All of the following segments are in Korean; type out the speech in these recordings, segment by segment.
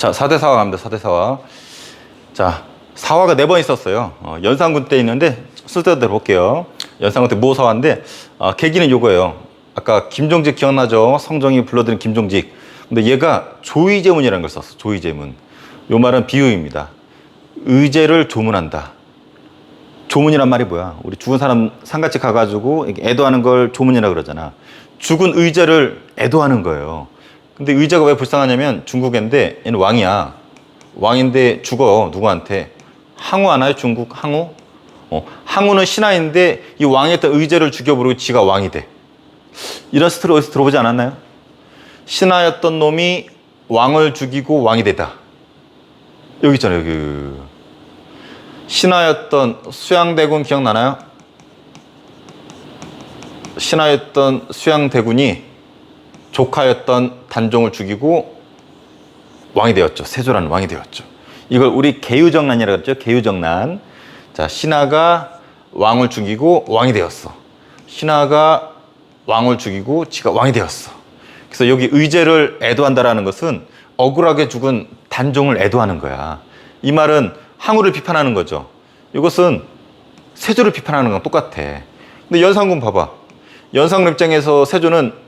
자, 4대 사화 갑니다. 4대 사화. 자, 사화가 4번 있었어요. 연산군 때 있는데 순서대로 볼게요. 연산군 때 모 사화인데 계기는 요거예요. 아까 김종직 기억나죠? 성종이 불러들인 김종직. 근데 얘가 조의제문이라는 걸 썼어. 조의제문. 요 말은 비유입니다. 의제를 조문한다. 조문이란 말이 뭐야? 우리 죽은 사람 상같이 가가지고 애도하는 걸 조문이라 그러잖아. 죽은 의제를 애도하는 거예요. 근데 의제가 왜 불쌍하냐면 중국인데 얘는 왕이야. 왕인데 죽어. 누구한테? 항우 아나요? 중국 항우? 항우는 신하인데 이 왕이었던 의제를 죽여버리고 지가 왕이 돼. 이런 스토리 어디서 들어보지 않았나요? 신하였던 놈이 왕을 죽이고 왕이 되다. 여기 있잖아요. 여기. 신하였던 수양대군 기억나나요? 신하였던 수양대군이 조카였던 단종을 죽이고 왕이 되었죠. 세조라는 왕이 되었죠. 이걸 우리 계유정난이라고 했죠. 계유정난. 자, 신하가 왕을 죽이고 왕이 되었어. 신하가 왕을 죽이고 지가 왕이 되었어. 그래서 여기 의제를 애도한다라는 것은 억울하게 죽은 단종을 애도하는 거야. 이 말은 항우를 비판하는 거죠. 이것은 세조를 비판하는 거랑 똑같아. 근데 연산군 봐봐. 연산군 입장에서 세조는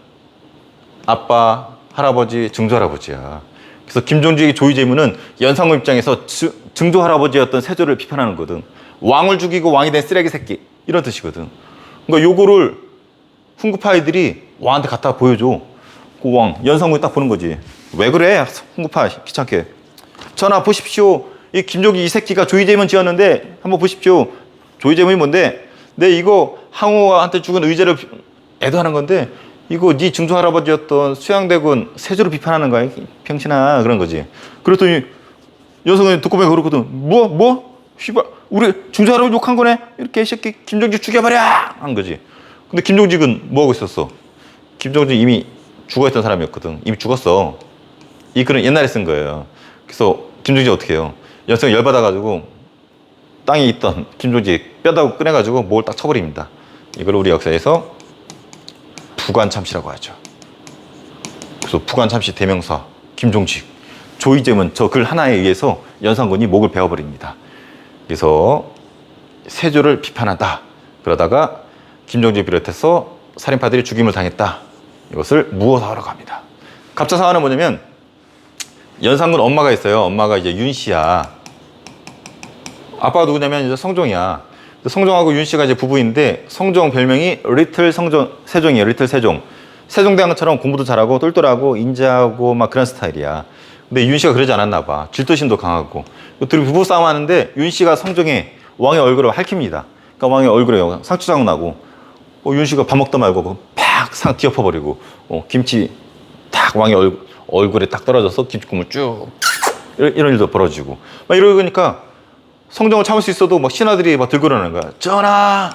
아빠, 할아버지, 증조할아버지야. 그래서 김종직의 조의제문은 연산군 입장에서 증조할아버지였던 세조를 비판하는 거거든. 왕을 죽이고 왕이 된 쓰레기 새끼 이런 뜻이거든. 그러니까 요거를 훈구파이들이 왕한테 갖다 보여줘. 그 왕, 연산군이 딱 보는 거지. 왜 그래? 훈구파 귀찮게. 전하 보십시오. 이 김종직 이 새끼가 조의제문 지었는데 한번 보십시오. 조의제문이 뭔데? 내 이거 항우한테 죽은 의제를 애도하는 건데 이거 네 증조할아버지였던 수양대군 세조를 비판하는 거야. 병신아 그런 거지. 그랬더니 연산군이 듣고 보면 그렇거든. 뭐? 씨발 우리 증조할아버지 욕한 거네? 이렇게 이 새끼 김종직 죽여버려! 한 거지. 근데 김종직은 뭐하고 있었어? 김종직 이미 죽어있던 사람이었거든. 이미 죽었어. 이 글은 옛날에 쓴 거예요. 그래서 김종직 어떻게 해요? 연산군이 열받아가지고 땅에 있던 김종직 뼈다구 꺼내가지고 목을 딱 쳐버립니다. 이걸 우리 역사에서 부관참시라고 하죠. 그래서 부관참시 대명사 김종직 조의제문 저 글 하나에 의해서 연산군이 목을 베어버립니다. 그래서 세조를 비판한다. 그러다가 김종직을 비롯해서 살인파들이 죽임을 당했다. 이것을 무어사화라고 합니다. 갑자사화는 뭐냐면 연산군 엄마가 있어요. 엄마가 이제 윤씨야. 아빠가 누구냐면 이제 성종이야. 성종하고 윤씨가 이제 부부인데 성종 별명이 리틀 성종 세종이에요. 리틀 세종. 세종대왕처럼 공부도 잘하고 똘똘하고 인자하고 막 그런 스타일이야. 근데 윤씨가 그러지 않았나 봐. 질투심도 강하고. 둘이 부부 싸움하는데 윤씨가 성종의 왕의 얼굴을 핥힙니다. 그러니까 왕의 얼굴에 상추장 나고 윤씨가 밥 먹다 말고 팍 상 뒤엎어버리고 김치 탁 왕의 얼굴에 딱 떨어져서 김치국물 쭉 이런 일도 벌어지고 막 이러니까 성종을 참을 수 있어도 막 신하들이 막 들고 일어나는 거야. 전하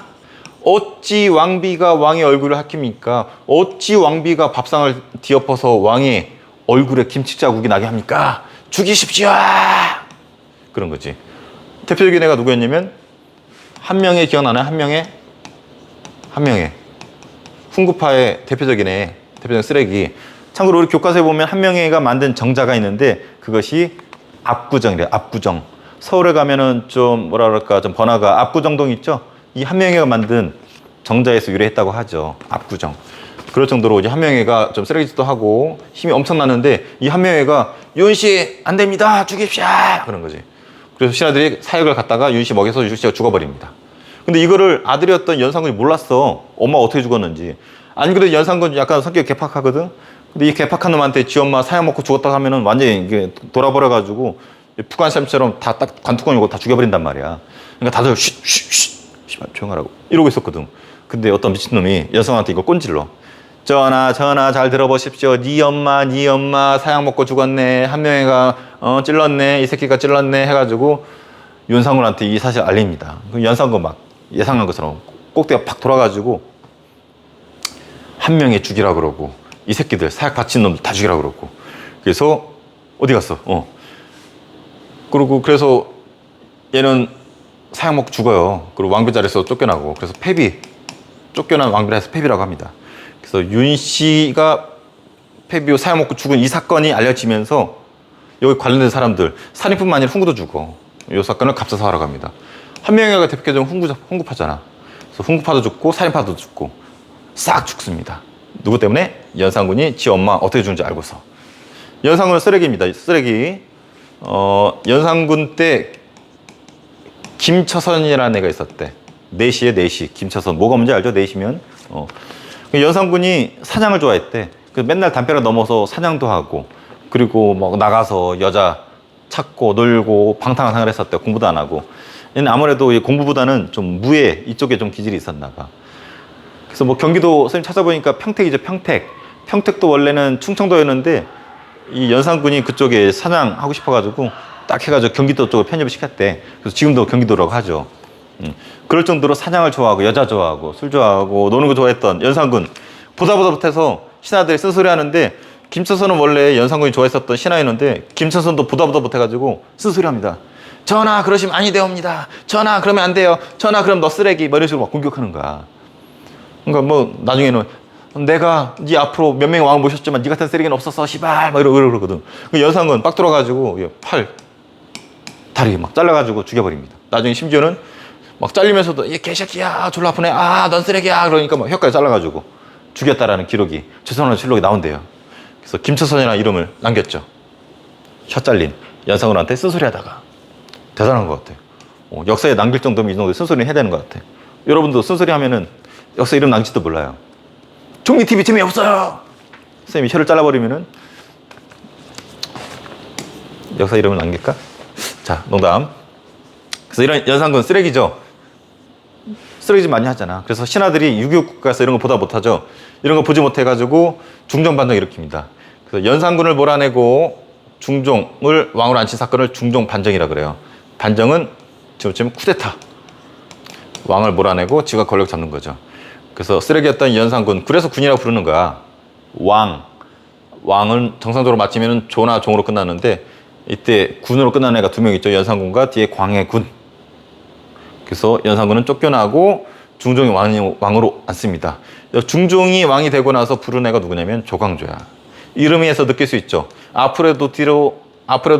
어찌 왕비가 왕의 얼굴을 핥힙니까? 어찌 왕비가 밥상을 뒤엎어서 왕의 얼굴에 김치 자국이 나게 합니까? 죽이십시오. 그런 거지. 대표적인 애가 누구였냐면 한명회 기억나나요? 한명회 훈구파의 대표적인 애, 대표적인 쓰레기. 참고로 우리 교과서에 보면 한명회가 만든 정자가 있는데 그것이 압구정이래요. 압구정. 서울에 가면은 좀 뭐라 그럴까 좀 번화가 압구정동 있죠? 이 한명회가 만든 정자에서 유래했다고 하죠. 압구정. 그럴 정도로 이제 한명회가 좀 쓰레기짓도 하고 힘이 엄청나는데 이 한명회가 윤씨 안 됩니다. 죽입시오. 그런 거지. 그래서 신하들이 사역을 갖다가 윤씨 먹여서 윤씨가 죽어버립니다. 근데 이거를 아들이었던 연산군이 몰랐어. 엄마가 어떻게 죽었는지. 안 그래도 연산군 약간 성격이 개팍하거든. 근데 이 개팍한 놈한테 지 엄마 사약 먹고 죽었다 하면은 완전히 이게 돌아버려가지고 푸관쌤처럼 다 딱 관뚜껑 이고 다 죽여버린단 말이야. 그러니까 다들 쉿 조용하라고 이러고 있었거든. 근데 어떤 미친놈이 연산군한테 이거 꼰질러. 전하 잘 들어보십시오. 네 엄마 사약 먹고 죽었네. 한명회가 찔렀네. 이 새끼가 찔렀네 해가지고 연산군한테 이 사실 알립니다. 연산군 막 예상한 것처럼 꼭대기가 팍 돌아가지고 한명회 죽이라 그러고 이 새끼들 사약 바친 놈들 다 죽이라 그러고 그래서 어디 갔어? 그래서 얘는 사약 먹고 죽어요. 그리고 왕비 자리에서 쫓겨나고 그래서 쫓겨난 왕비라 해서 폐비라고 합니다. 그래서 윤씨가 폐비 후 사약 먹고 죽은 이 사건이 알려지면서 여기 관련된 사람들, 살인뿐만 아니라 훈구도 죽어. 이 사건을 갑자사화라고 합니다. 한명회가 대표적인 훈구파잖아. 그래서 훈구파도 죽고 살인파도 죽고 싹 죽습니다. 누구 때문에? 연산군이 지 엄마 어떻게 죽는지 알고서. 연산군은 쓰레기입니다. 쓰레기. 연산군 때 김처선이라는 애가 있었대. 내시에 내시. 김처선. 뭐가 뭔지 알죠? 내시면. 연산군이 사냥을 좋아했대. 그래서 맨날 담벼락 넘어서 사냥도 하고, 그리고 뭐 나가서 여자 찾고 놀고 방탕한 생활을 했었대. 공부도 안 하고. 얘는 아무래도 공부보다는 좀 무예 이쪽에 좀 기질이 있었나 봐. 그래서 뭐 경기도 선생님 찾아보니까 평택이죠. 평택도 원래는 충청도였는데 이 연산군이 그쪽에 사냥하고 싶어가지고 딱 해가지고 경기도 쪽으로 편입을 시켰대. 그래서 지금도 경기도라고 하죠. 그럴 정도로 사냥을 좋아하고 여자 좋아하고 술 좋아하고 노는 거 좋아했던 연산군. 보다 못해서 신하들이 쓴소리 하는데, 김처선은 원래 연산군이 좋아했었던 신하였는데 김처선도 보다 못해가지고 쓴소리 합니다. 전하 그러시면 아니 되옵니다. 전하 그러면 안 돼요. 전하 그럼 너 쓰레기. 뭐 이런 식으로 막 공격하는 거야. 그러니까 뭐 나중에는 내가 네 앞으로 몇 명의 왕을 모셨지만 네 같은 쓰레기는 없었어 시발 막 이러거든. 연산군 빡 돌아가지고 팔 다리 막 잘라가지고 죽여버립니다. 나중에 심지어는 막 잘리면서도 얘 개새끼야 졸라 아프네. 넌 쓰레기야. 그러니까 막 혀까지 잘라가지고 죽였다라는 기록이 조선왕조실록에 나온대요. 그래서 김처선이라는 이름을 남겼죠. 혀 잘린 연산군한테 쓴소리 하다가. 대단한 것 같아요. 역사에 남길 정도면 이 정도 쓴소리는 해야 되는 것 같아요. 여러분도 쓴소리 하면은 역사 이름 남길지도 몰라요. 종이TV 재미없어요. 선생님이 혀를 잘라버리면은 역사 이름을 남길까? 자, 농담. 그래서 이런 연산군 쓰레기죠. 쓰레기 좀 많이 하잖아. 그래서 신하들이 6.25 국가에서 이런 거 보다 못하죠. 이런 거 보지 못해가지고 중종반정 일으킵니다. 그래서 연산군을 몰아내고 중종을 왕으로 앉힌 사건을 중종반정이라 그래요. 반정은 지금 치면 쿠데타. 왕을 몰아내고 지가 권력 잡는 거죠. 그래서 쓰레기였던 연산군, 그래서 군이라고 부르는 거야. 왕은 정상적으로 맞추면 조나 종으로 끝나는데 이때 군으로 끝나는 애가 2명 있죠. 연산군과 뒤에 광해군. 그래서 연산군은 쫓겨나고 중종이 왕으로 앉습니다. 중종이 왕이 되고 나서 부른 애가 누구냐면 조광조야. 이름에서 느낄 수 있죠. 앞으로 해도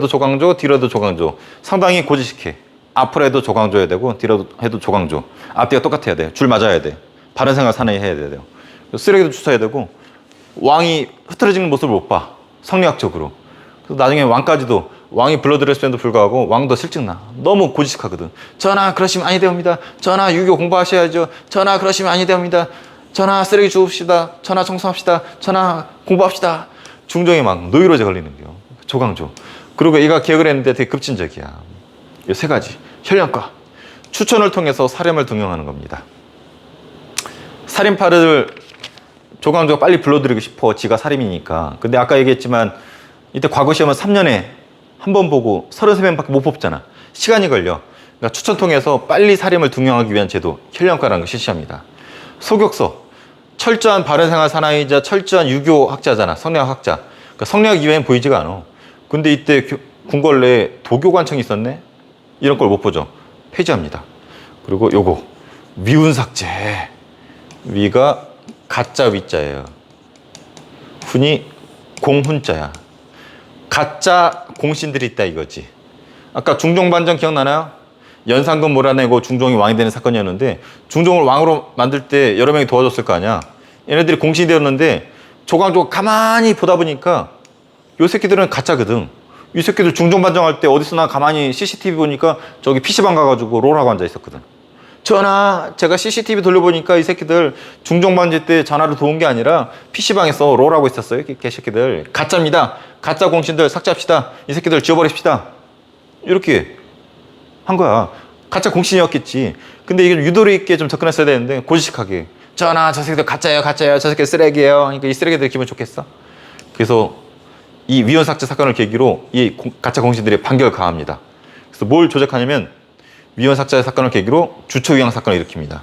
조광조, 뒤로 해도 조광조. 상당히 고지식해. 앞으로 해도 조광조여야 되고 뒤로 해도 조광조. 앞뒤가 똑같아야 돼. 줄 맞아야 돼. 바른 생활 사나이 해야 돼요. 쓰레기도 주워야 되고 왕이 흐트러지는 모습을 못 봐. 성리학적으로. 그래서 나중에 왕까지도 왕이 불러들였음에도 불구하고 왕도 실증나. 너무 고지식하거든. 전하 그러시면 아니 되옵니다. 전하 유교 공부하셔야죠. 전하 그러시면 아니 되옵니다. 전하 쓰레기 주웁시다. 전하 청소합시다. 전하 공부합시다. 중종이 막 노이로제 걸리는 거요. 조광조. 그리고 얘가 개혁을 했는데 되게 급진적이야. 이 3가지. 혈령과 추천을 통해서 사령을 등용하는 겁니다. 살인파를 조광조가 빨리 불러들이고 싶어. 지가 살인이니까. 근데 아까 얘기했지만 이때 과거 시험은 3년에 한 번 보고 33명밖에 못 뽑잖아. 시간이 걸려. 그러니까 추천 통해서 빨리 사령을 등용하기 위한 제도, 혈령과라는 걸 실시합니다. 소격서. 철저한 바른생활 사나이자 철저한 유교학자잖아. 성리학학자. 그러니까 성리학 이외엔 보이지가 않아. 근데 이때 궁궐내에 도교관청이 있었네? 이런 걸 못 보죠. 폐지합니다. 그리고 요거 위운삭제. 위가 가짜 위자예요. 훈이 공훈자야. 가짜 공신들이 있다 이거지. 아까 중종반정 기억나나요? 연산군 몰아내고 중종이 왕이 되는 사건이었는데 중종을 왕으로 만들 때 여러 명이 도와줬을 거 아니야. 얘네들이 공신이 되었는데 조광조가 가만히 보다 보니까 요 새끼들은 가짜거든. 이 새끼들 중종반정할 때 어디서 나 가만히 CCTV 보니까 저기 PC방 가가지고 롤하고 앉아 있었거든. 전화 제가 CCTV 돌려보니까 이 새끼들 중종반지 때 전화로 도운 게 아니라 PC방에서 롤하고 있었어요. 이 개새끼들 가짜입니다. 가짜 공신들 삭제합시다. 이 새끼들 지워버립시다. 이렇게 한 거야. 가짜 공신이었겠지. 근데 이게 유도리 있게 좀 접근했어야 되는데 고지식하게 전화 저 새끼들 가짜예요. 저 새끼들 쓰레기예요. 그러니까 이 쓰레기들 기분 좋겠어. 그래서 이 위헌 삭제 사건을 계기로 이 가짜 공신들이 판결을 가합니다. 그래서 뭘 조작하냐면 위헌 삭제 사건을 계기로 주초위왕 사건을 일으킵니다.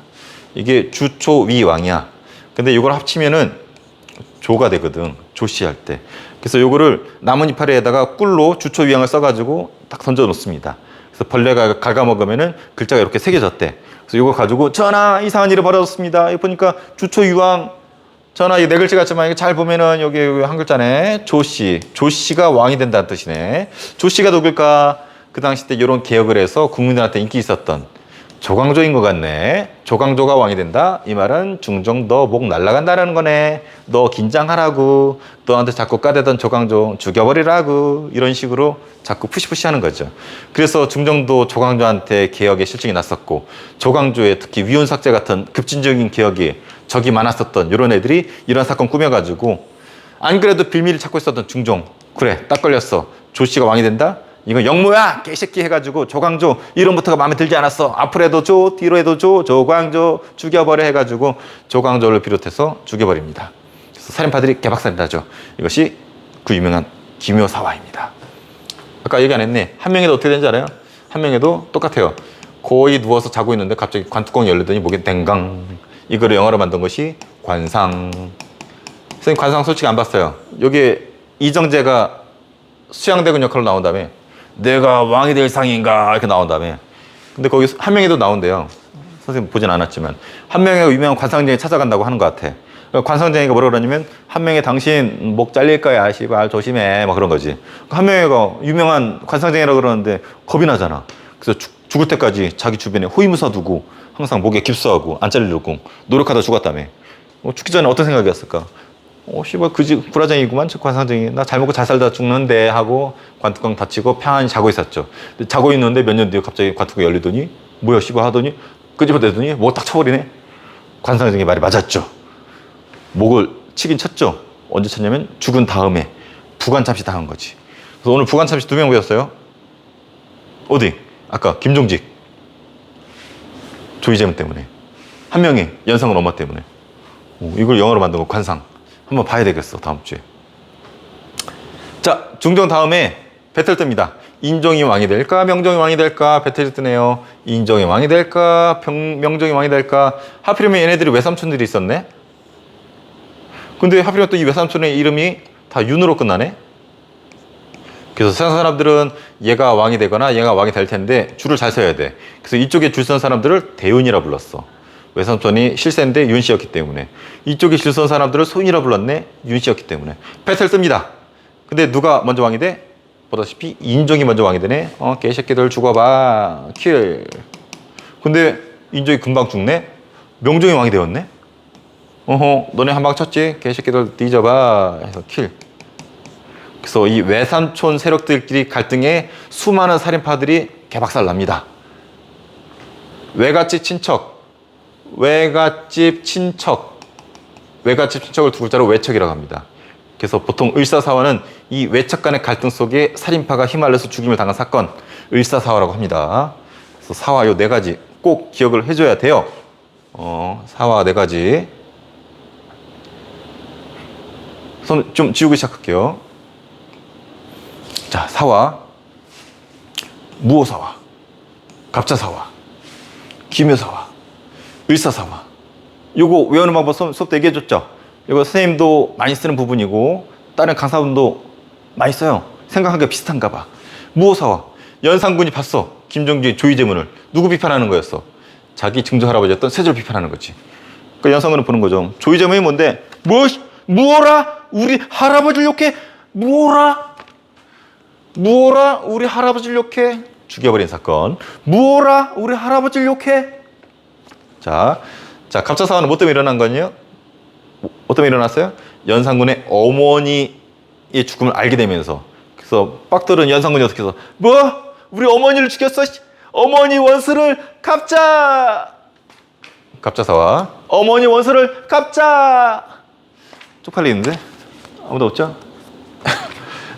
이게 주초위왕이야. 근데 이걸 합치면은 조가 되거든. 조씨할 때. 그래서 요거를 나뭇 이파리에다가 꿀로 주초위왕을 써가지고 딱 던져 놓습니다. 그래서 벌레가 갉아먹으면은 글자가 이렇게 새겨졌대. 그래서 요거 가지고 전하 이상한 일을 벌어졌습니다. 여기 보니까 주초위왕 전하 이네 글자 같지만 이게 잘 보면은 여기 한 글자네. 조씨. 조씨가 왕이 된다는 뜻이네. 조씨가 누굴까? 그 당시 때 이런 개혁을 해서 국민들한테 인기 있었던 조광조인 것 같네. 조광조가 왕이 된다. 이 말은 중종 너 목 날라간다라는 거네. 너 긴장하라고. 너한테 자꾸 까대던 조광조 죽여버리라고. 이런 식으로 자꾸 푸시푸시 하는 거죠. 그래서 중종도 조광조한테 개혁에 실증이 났었고 조광조의 특히 위훈삭제 같은 급진적인 개혁이 적이 많았었던 이런 애들이 이런 사건 꾸며가지고 안 그래도 빌미를 찾고 있었던 중종. 그래 딱 걸렸어. 조씨가 왕이 된다? 이건 영모야 개새끼 해가지고 조광조 이름부터가 마음에 들지 않았어. 앞으로 해도 줘 뒤로 해도 줘 조광조 죽여버려 해가지고 조광조를 비롯해서 죽여버립니다. 그래서 살인파들이 개박살이나죠. 이것이 그 유명한 기묘사화입니다. 아까 얘기 안 했네. 한명에도 어떻게 되는지 알아요? 한명에도 똑같아요. 거의 누워서 자고 있는데 갑자기 관뚜껑이 열리더니 목에 댕강. 이거를 영어로 만든 것이 관상. 선생님 관상 솔직히 안 봤어요. 여기에 이정재가 수양대군 역할로 나온 다음에 내가 왕이 될 상인가 이렇게 나온 다음에 근데 거기 한명에도 나온대요. 선생님 보진 않았지만 한명회가 유명한 관상쟁이 찾아간다고 하는 것 같아. 관상쟁이가 뭐라 그러냐면 한명회 당신 목 잘릴 거야 씨발 조심해 막 그런 거지. 한명회가 유명한 관상쟁이라고 그러는데 겁이 나잖아. 그래서 죽을 때까지 자기 주변에 호위무사 두고 항상 목에 깁스하고 안 잘리려고 노력하다 죽었다며. 죽기 전에 어떤 생각이었을까? 씨발 그지 구라쟁이구만 저 관상쟁이. 나 잘 먹고 잘 살다 죽는데 하고 관뚜껑 닫히고 편안히 자고 있었죠. 근데 자고 있는데 몇 년 뒤에 갑자기 관뚜껑이 열리더니 뭐야 씨발 하더니 끄집어대더니 목 딱 쳐버리네. 관상쟁이 말이 맞았죠. 목을 치긴 쳤죠. 언제 쳤냐면 죽은 다음에 부관참시 당한 거지. 그래서 오늘 부관참시 2명 보였어요. 어디? 아까 김종직 조이재문 때문에 한 명이 연상은 엄마 때문에. 이걸 영어로 만든 거 관상. 한번 봐야 되겠어 다음 주에. 자 중종 다음에 배틀 뜹니다. 인종이 왕이 될까 명종이 왕이 될까 배틀이 뜨네요. 인종이 왕이 될까 명종이 왕이 될까. 하필이면 얘네들이 외삼촌들이 있었네. 근데 하필이면 또 이 외삼촌의 이름이 다 윤으로 끝나네. 그래서 세상 사람들은 얘가 왕이 되거나 얘가 왕이 될 텐데 줄을 잘 서야 돼. 그래서 이쪽에 줄 선 사람들을 대윤이라 불렀어. 외삼촌이 실세인데 윤 씨였기 때문에. 이쪽에 줄 선 사람들을 소윤이라 불렀네. 윤 씨였기 때문에. 배틀 뜹니다. 근데 누가 먼저 왕이 돼? 보다시피 인종이 먼저 왕이 되네. 개새끼들 죽어봐. 킬. 근데 인종이 금방 죽네. 명종이 왕이 되었네. 너네 한 방 쳤지? 개새끼들 뒤져봐. 해서 킬. 그래서 이 외삼촌 세력들끼리 갈등에 수많은 살인파들이 개박살 납니다. 외갓집 친척. 외갓집 친척을 두 글자로 외척이라고 합니다. 그래서 보통 을사사화는 이 외척 간의 갈등 속에 살인파가 휘말려서 죽임을 당한 사건, 을사사화라고 합니다. 그래서 사화 요 4가지 꼭 기억을 해줘야 돼요. 사화 4가지. 손 좀 지우기 시작할게요. 자, 사화, 무오사화, 갑자사화, 기묘사화, 을사사화. 요거 외우는 방법 수업 때 얘기해줬죠? 이거 선생님도 많이 쓰는 부분이고 다른 강사분도 많이 써요. 생각하기가 비슷한가 봐. 무오사화. 연산군이 봤어. 김종주의 조이제문을. 누구 비판하는 거였어? 자기 증조할아버지였던 세조를 비판하는 거지. 그러니까 연산군은 보는 거죠. 조이제문이 뭔데? 무어라? 우리 할아버지를 욕해? 무어라? 우리 할아버지를 욕해? 죽여버린 사건. 무어라? 우리 할아버지를 욕해? 자, 갑자사화는 뭐 때문에 일어난 거냐? 뭐 때문에 일어났어요? 연산군의 어머니의 죽음을 알게 되면서. 그래서 빡들은 연산군이 어떻게 해서 우리 어머니를 죽였어? 어머니 원수를 갚자! 갑자사화. 어머니 원수를 갚자! 쪽팔리는데? 아무도 없죠?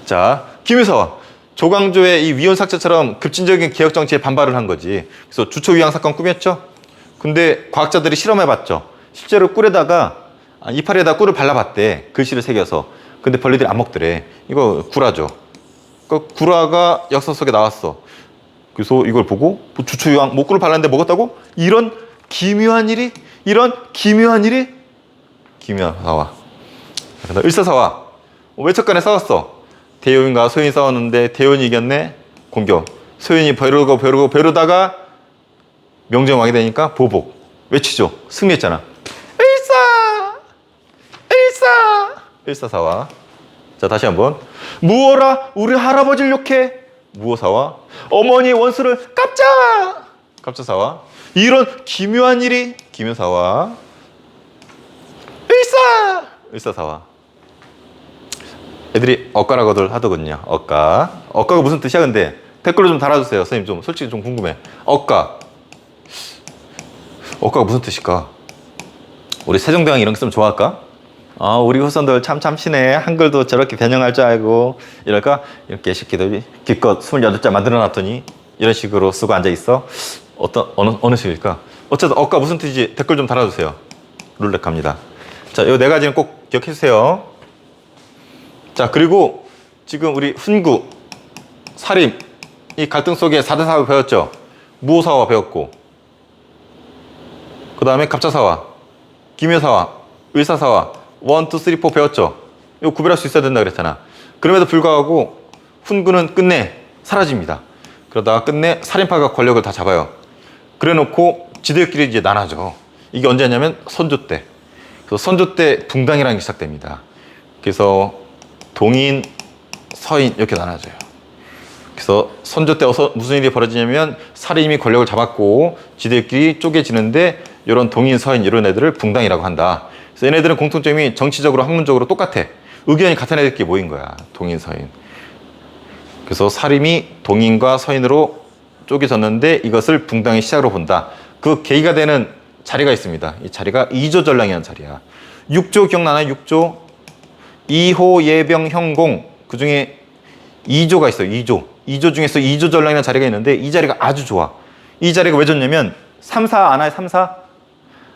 자, 기묘사화. 조광조의 이 위헌삭제처럼 급진적인 개혁 정치에 반발을 한 거지. 그래서 주초위왕 사건 꾸몄죠? 근데 과학자들이 실험해봤죠. 실제로 꿀에다가 이파리에다 꿀을 발라봤대. 글씨를 새겨서. 근데 벌레들이 안 먹더래. 이거 구라죠. 그러니까 구라가 역사 속에 나왔어. 그래서 이걸 보고 주초위왕 꿀을 발랐는데 먹었다고? 이런 기묘한 일이? 기묘사화. 그다음 을사사화. 외척 간에 싸웠어. 대효인과 소윤이 싸웠는데 대효인이 이겼네. 공격. 소윤이 벼르다가 명종왕이 되니까 보복. 외치죠. 승리했잖아. 일사사와. 자, 다시 한번. 무어라 우리 할아버지를 욕해. 무어사와. 어머니의 원수를 깝자. 갑자사와. 이런 기묘한 일이. 기묘사와. 일사사와. 애들이 엇가라고들 하더군요. 엇가. 엇가가 무슨 뜻이야 근데? 댓글로 좀 달아주세요. 선생님 좀 솔직히 좀 궁금해. 엇가. 엇가가 무슨 뜻일까? 우리 세종대왕 이런 거 쓰면 좋아할까? 아, 우리 후손들 참 참신해. 한글도 저렇게 변형할 줄 알고. 이럴까? 이렇게 새끼들이 기껏 28자 만들어놨더니 이런 식으로 쓰고 앉아있어. 어느 식일까? 어쨌든 엇가 무슨 뜻인지 댓글 좀 달아주세요. 룰렛 갑니다. 자, 이 네 가지는 꼭 기억해주세요. 자, 그리고 지금 우리 훈구, 사림, 이 갈등 속에 4대 사화 배웠죠? 무오사화 배웠고, 그 다음에 갑자사화, 기묘사화, 의사사화, 1, 2, 3, 4 배웠죠? 이거 구별할 수 있어야 된다 그랬잖아. 그럼에도 불구하고 훈구는 끝내 사라집니다. 그러다가 끝내 살인파가 권력을 다 잡아요. 그래 놓고 지들끼리 이제 나눠져. 이게 언제냐면 선조 때. 그래서 선조 때 붕당이라는 게 시작됩니다. 그래서 동인, 서인 이렇게 나눠져요. 그래서 선조 때 무슨 일이 벌어지냐면 살인이 권력을 잡았고 지들끼리 쪼개지는데 이런 동인, 서인 이런 애들을 붕당이라고 한다. 그래서 얘네들은 공통점이 정치적으로 학문적으로 똑같아. 의견이 같은 애들끼리 모인 거야. 동인, 서인. 그래서 살인이 동인과 서인으로 쪼개졌는데 이것을 붕당의 시작으로 본다. 그 계기가 되는 자리가 있습니다. 이 자리가 이조전랑이라는 자리야. 6조 기억나나요? 6조. 이호, 예병, 형공. 그 중에 2조가 있어요. 2조. 2조 중에서 2조 전랑이라는 자리가 있는데 이 자리가 아주 좋아. 이 자리가 왜 좋냐면 3사 아나요? 3사?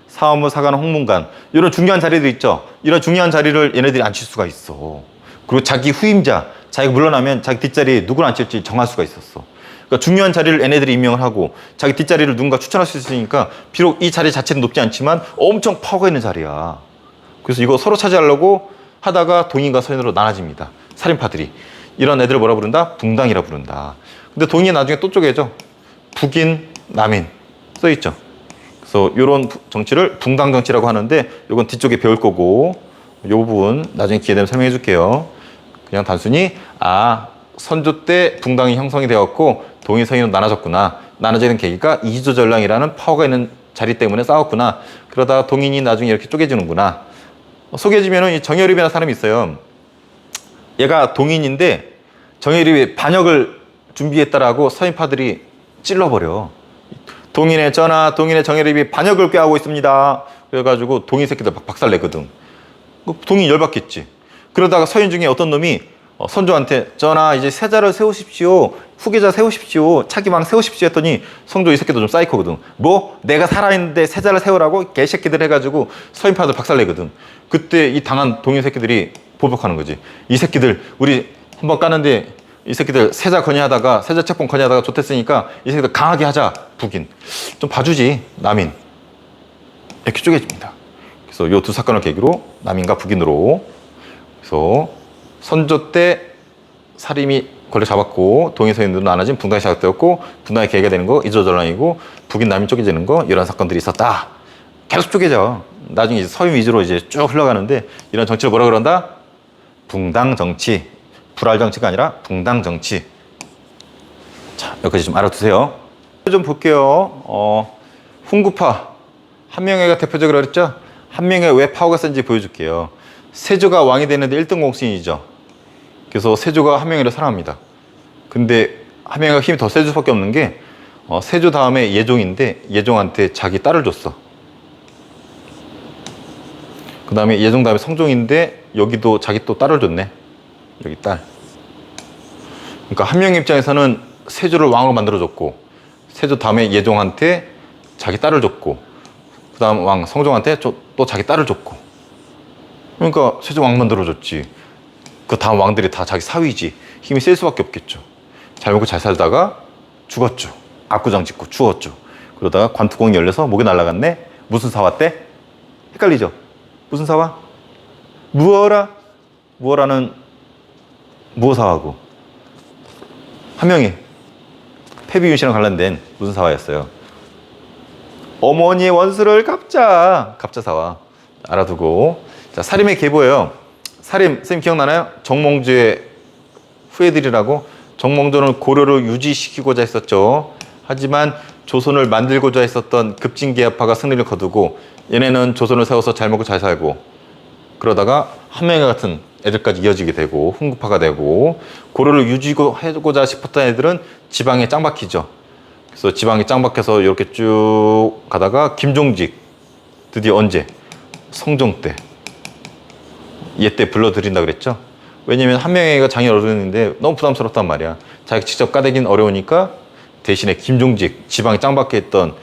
사업무, 사관, 홍문관. 이런 중요한 자리도 있죠. 이런 중요한 자리를 얘네들이 앉힐 수가 있어. 그리고 자기 후임자, 자기가 물러나면 자기 뒷자리에 누구를 앉힐지 정할 수가 있었어. 그러니까 중요한 자리를 얘네들이 임명을 하고 자기 뒷자리를 누군가 추천할 수 있으니까 비록 이 자리 자체는 높지 않지만 엄청 파워가 있는 자리야. 그래서 이거 서로 차지하려고 하다가 동인과 서인으로 나눠집니다. 살인파들이. 이런 애들을 뭐라 부른다? 붕당이라 부른다. 근데 동인이 나중에 또 쪼개져. 북인, 남인 써있죠. 그래서 이런 정치를 붕당 정치라고 하는데 이건 뒤쪽에 배울 거고 이 부분 나중에 기회 되면 설명해 줄게요. 그냥 단순히 선조 때 붕당이 형성이 되었고 동인, 서인으로 나눠졌구나. 나눠지는 계기가 이조전랑이라는 파워가 있는 자리 때문에 싸웠구나. 그러다가 동인이 나중에 이렇게 쪼개지는구나. 소개해주면 이 정여립이라는 사람이 있어요. 얘가 동인인데 정여립이 반역을 준비했다라고 서인파들이 찔러버려. 동인의 전하, 동인의 정여립이 반역을 꾀하고 있습니다. 그래가지고 동인 새끼들 막 박살내거든. 동인 열받겠지. 그러다가 서인 중에 어떤 놈이 선조한테 전하 이제 세자를 세우십시오. 후계자 세우십시오. 차기왕 세우십시오 했더니 성조 이 새끼도 좀 사이코거든. 뭐? 내가 살아있는데 세자를 세우라고? 개새끼들 해가지고 서인파들 박살내거든. 그때 이 당한 동인 새끼들이 보복하는 거지. 이 새끼들 우리 한번 까는데 이 새끼들 세자 건의하다가 세자 책봉 건의하다가 좋댔으니까 이 새끼들 강하게 하자. 북인. 좀 봐주지. 남인. 이렇게 쪼개집니다. 그래서 이 두 사건을 계기로 남인과 북인으로 그래서 선조 때 사림이 권력 잡았고 동인 서인으로 나눠진 붕당이 시작되었고 붕당이 계기가 되는 거 이조전랑이고 북인 남인 쪼개지는 거 이런 사건들이 있었다. 계속 쪼개져. 나중에 이제 서인 위주로 이제 쭉 흘러가는데 이런 정치를 뭐라 그런다? 붕당 정치. 불알 정치가 아니라 붕당 정치. 자, 여기까지 좀 알아두세요. 좀 볼게요. 훈구파 한명회가 대표적으로 그랬죠? 한명회 왜 파워가 센지 보여줄게요. 세조가 왕이 되는데 1등 공신이죠. 그래서 세조가 한명회를 사랑합니다. 근데 한명회가 힘이 더 세질 수밖에 없는 게 세조 다음에 예종인데 예종한테 자기 딸을 줬어. 그 다음에 예종 다음에 성종인데 여기도 자기 또 딸을 줬네. 여기 딸. 그러니까 한명회 입장에서는 세조를 왕으로 만들어줬고 세조 다음에 예종한테 자기 딸을 줬고 그 다음 왕 성종한테 또 자기 딸을 줬고 그러니까 세조 왕 만들어줬지. 그 다음 왕들이 다 자기 사위지. 힘이 셀 수밖에 없겠죠. 잘 먹고 잘 살다가 죽었죠. 압구정 짓고 죽었죠. 그러다가 관투공이 열려서 목이 날아갔네. 무슨 사화 때? 헷갈리죠? 무슨 사화? 무어라? 무어라는 무어사화고 한명회 폐비윤씨랑 관련된 무슨 사화였어요? 어머니의 원수를 갚자. 갑자사화. 알아두고. 자, 사림의 계보예요. 사림, 선생님 기억나나요? 정몽주의 후예들이라고. 정몽주는 고려를 유지시키고자 했었죠. 하지만 조선을 만들고자 했었던 급진개혁파가 승리를 거두고 얘네는 조선을 세워서 잘 먹고 잘 살고 그러다가 한명회 같은 애들까지 이어지게 되고 훈구파가 되고 고려를 유지하고자 싶었던 애들은 지방에 짱 박히죠. 그래서 지방에 짱 박혀서 이렇게 쭉 가다가 김종직 드디어 언제? 성종 때. 얘 때 불러들인다 그랬죠. 왜냐면 한명회가 장이 어른인데 너무 부담스럽단 말이야. 자기 직접 까대기는 어려우니까 대신에 김종직, 지방에 짱 박혀 있던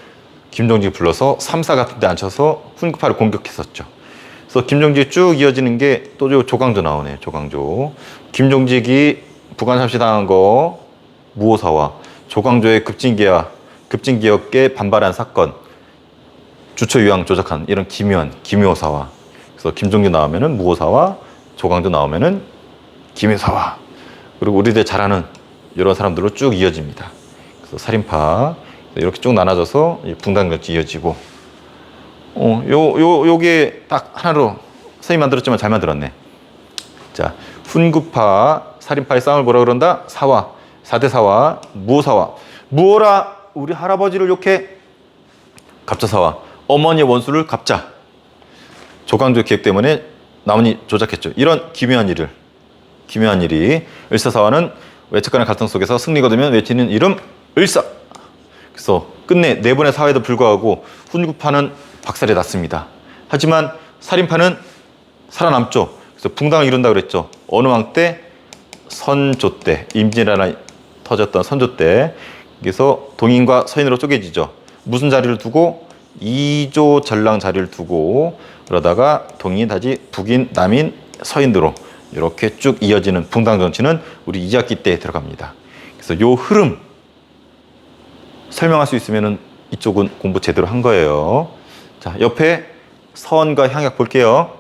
김종직 불러서 삼사 같은 데 앉혀서 훈구파를 공격했었죠. 그래서 김종직이 쭉 이어지는 게 또 조광조 나오네요. 조광조. 김종직이 부관삼시 당한 거 무오사와 조광조의 급진개혁에 반발한 사건, 주처유황 조작한 이런 김효사와. 그래서 김종직 나오면은 무오사와, 조광조 나오면은 김효사와. 그리고 우리들 잘 아는 이런 사람들로 쭉 이어집니다. 그래서 살인파 이렇게 쭉 나눠져서 붕당정치 이어지고. 요게 딱 하나로 선생님 만들었지만 잘 만들었네. 자, 훈구파, 살인파의 싸움을 뭐라 그런다? 사화, 4대 사화, 무오사화. 무오라 우리 할아버지를 욕해. 갑자사화, 어머니의 원수를 갑자. 조광조 기획 때문에 나문이 조작했죠. 이런 기묘한 일이 을사사화는 외척 간의 갈등 속에서 승리 거두면 외치는 이름 을사. 그래서 끝내 네 번의 사화에도 불구하고 훈구파는 박살이 났습니다. 하지만 살인파는 살아남죠. 그래서 붕당을 이룬다 그랬죠. 어느 왕 때? 선조 때. 임진왜란이 터졌던 선조 때. 그래서 동인과 서인으로 쪼개지죠. 무슨 자리를 두고? 이조 전랑 자리를 두고 그러다가 동인, 다지, 북인, 남인, 서인으로 이렇게 쭉 이어지는 붕당 정치는 우리 2학기 때 들어갑니다. 그래서 요 흐름 설명할 수 있으면은 이쪽은 공부 제대로 한 거예요. 자, 옆에 서원과 향약 볼게요.